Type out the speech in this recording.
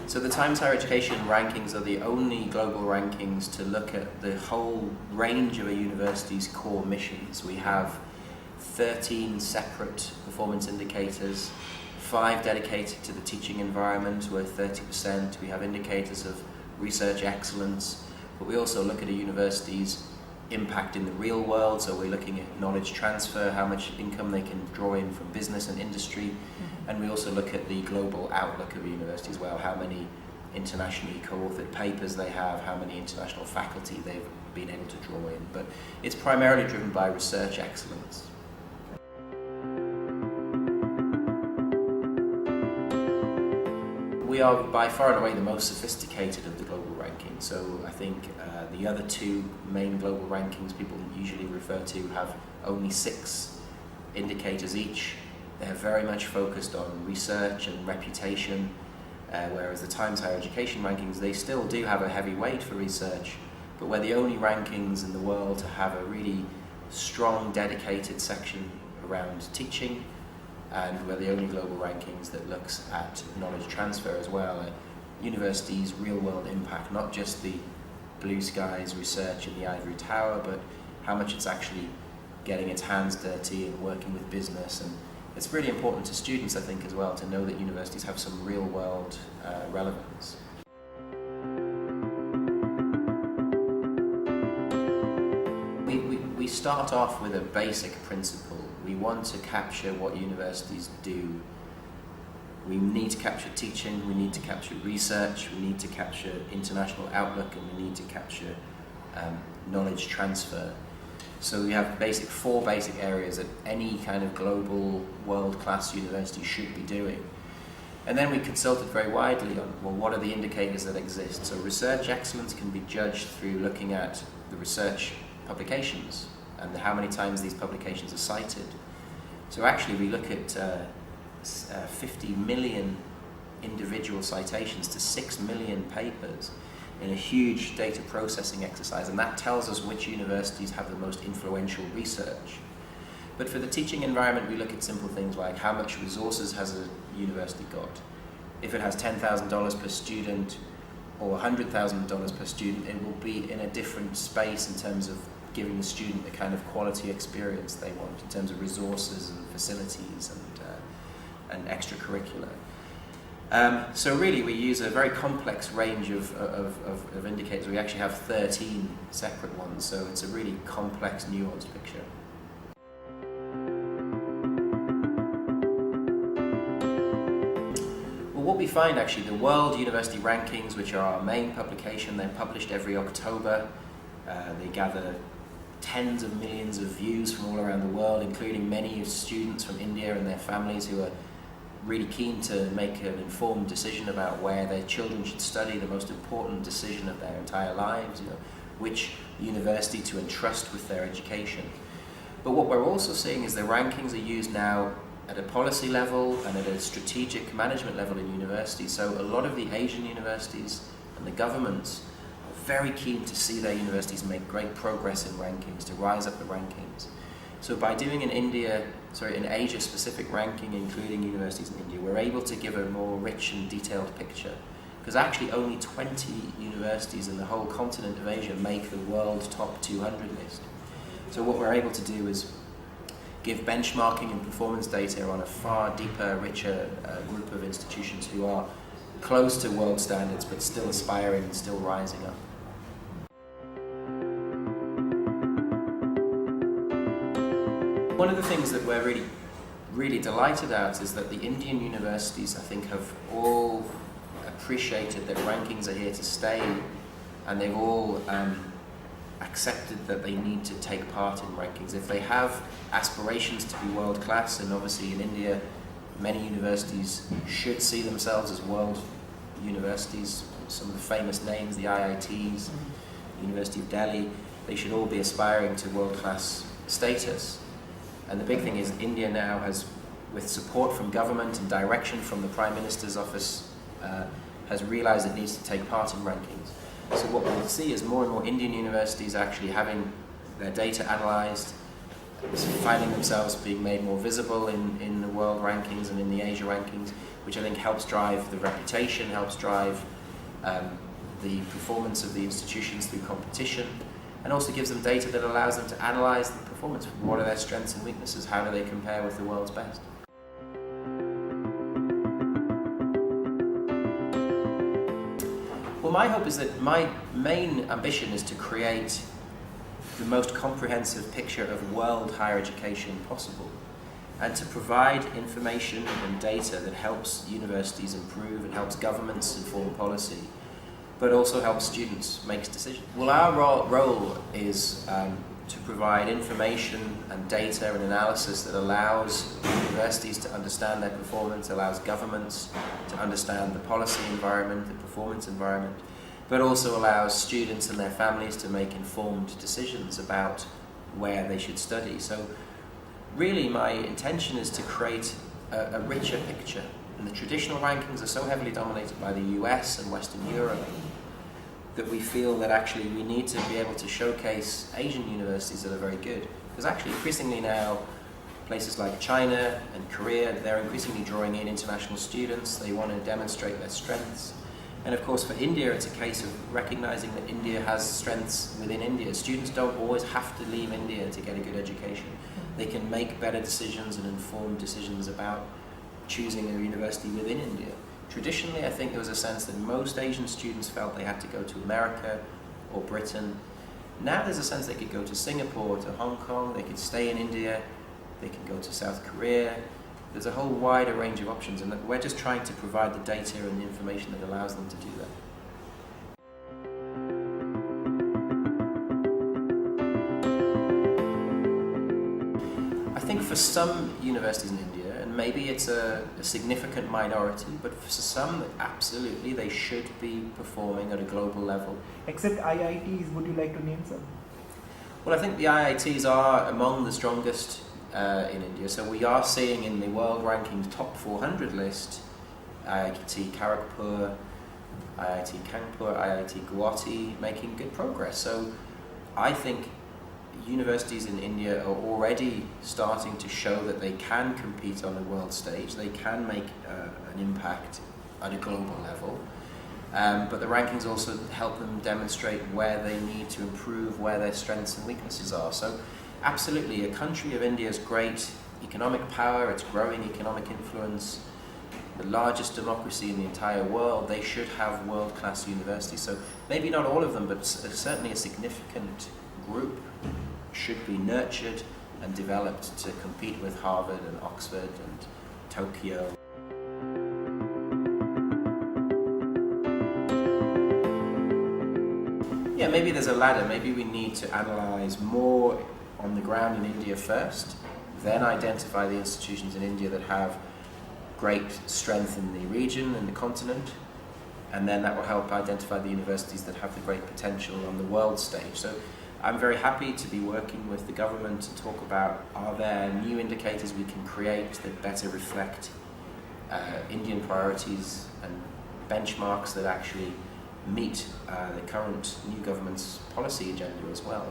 So the Times Higher Education rankings are the only global rankings to look at the whole range of a university's core missions. We have 13 separate performance indicators, 5 dedicated to the teaching environment, worth 30%. We have indicators of research excellence, but we also look at a university's impact in the real world. So we're looking at knowledge transfer, how much income they can draw in from business and industry. And we also look at the global outlook of a university as well, how many internationally co-authored papers they have, how many international faculty they've been able to draw in. But it's primarily driven by research excellence. We are by far and away the most sophisticated of the global rankings. So I think the other 2 main global rankings people usually refer to have only 6 indicators each. They're very much focused on research and reputation, whereas the Times Higher Education rankings, they still do have a heavy weight for research, but we're the only rankings in the world to have a really strong, dedicated section around teaching, and we're the only global rankings that looks at knowledge transfer as well, at universities' real-world impact, not just the blue skies research in the ivory tower, but how much it's actually getting its hands dirty and working with business. And it's really important to students, I think, as well, to know that universities have some real-world relevance. We start off with a basic principle. We want to capture what universities do. We need to capture teaching, we need to capture research, we need to capture international outlook, and we need to capture knowledge transfer. So we have 4 basic areas that any kind of global world-class university should be doing. And then we consulted very widely on, well, what are the indicators that exist? So research excellence can be judged through looking at the research publications and how many times these publications are cited. So actually we look at 50 million individual citations to 6 million papers in a huge data processing exercise, and that tells us which universities have the most influential research. But for the teaching environment, we look at simple things like how much resources has a university got. If it has $10,000 per student or $100,000 per student, it will be in a different space in terms of giving the student the kind of quality experience they want in terms of resources and facilities and extracurricular. So really we use a very complex range of indicators. We actually have 13 separate ones, so it's a really complex, nuanced picture. Well, what we find actually, the World University Rankings, which are our main publication, they're published every October. They gather tens of millions of views from all around the world, including many students from India and their families who are really keen to make an informed decision about where their children should study, the most important decision of their entire lives, which university to entrust with their education. But what we're also seeing is the rankings are used now at a policy level and at a strategic management level in universities. So a lot of the Asian universities and the governments are very keen to see their universities make great progress in rankings, to rise up the rankings. So by doing an Asia-specific ranking, including universities in India, we're able to give a more rich and detailed picture. Because actually only 20 universities in the whole continent of Asia make the world top 200 list. So what we're able to do is give benchmarking and performance data on a far deeper, richer group of institutions who are close to world standards but still aspiring and still rising up. One of the things that we're really delighted at is that the Indian universities, I think, have all appreciated that rankings are here to stay, and they've all accepted that they need to take part in rankings. If they have aspirations to be world class, and obviously in India many universities should see themselves as world universities, some of the famous names, the IITs, University of Delhi, they should all be aspiring to world class status. And the big thing is India now has, with support from government and direction from the Prime Minister's office, has realized it needs to take part in rankings. So what we'll see is more and more Indian universities actually having their data analyzed, finding themselves being made more visible in the world rankings and in the Asia rankings, which I think helps drive the reputation, helps drive the performance of the institutions through competition, and also gives them data that allows them to analyze the performance. What are their strengths and weaknesses? How do they compare with the world's best? Well, my hope is that my main ambition is to create the most comprehensive picture of world higher education possible, and to provide information and data that helps universities improve, it helps governments inform policy, but also helps students make decisions. Well, our role is to provide information and data and analysis that allows universities to understand their performance, allows governments to understand the policy environment, the performance environment, but also allows students and their families to make informed decisions about where they should study. So really my intention is to create a richer picture. And the traditional rankings are so heavily dominated by the US and Western Europe that we feel that actually we need to be able to showcase Asian universities that are very good. Because actually increasingly now, places like China and Korea, they're increasingly drawing in international students. They want to demonstrate their strengths. And of course for India, it's a case of recognizing that India has strengths within India. Students don't always have to leave India to get a good education. They can make better decisions and informed decisions about choosing a university within India. Traditionally, I think there was a sense that most Asian students felt they had to go to America or Britain. Now there's a sense they could go to Singapore, to Hong Kong, they could stay in India, they can go to South Korea. There's a whole wider range of options, and we're just trying to provide the data and the information that allows them to do that. I think for some universities in India, and maybe it's a significant minority, but for some, absolutely, they should be performing at a global level. Except IITs, would you like to name some? Well, I think the IITs are among the strongest in India. So we are seeing in the world rankings top 400 list, IIT Kharagpur, IIT Kanpur, IIT Guwahati making good progress. So I think universities in India are already starting to show that they can compete on a world stage, they can make an impact at a global level, but the rankings also help them demonstrate where they need to improve, where their strengths and weaknesses are. So absolutely, a country of India's great economic power, its growing economic influence, the largest democracy in the entire world, they should have world-class universities. So maybe not all of them, but certainly a significant group should be nurtured and developed to compete with Harvard and Oxford and Tokyo. Yeah, maybe there's a ladder. Maybe we need to analyze more on the ground in India first, then identify the institutions in India that have great strength in the region and the continent, and then that will help identify the universities that have the great potential on the world stage. So I'm very happy to be working with the government to talk about, are there new indicators we can create that better reflect Indian priorities and benchmarks that actually meet the current new government's policy agenda as well.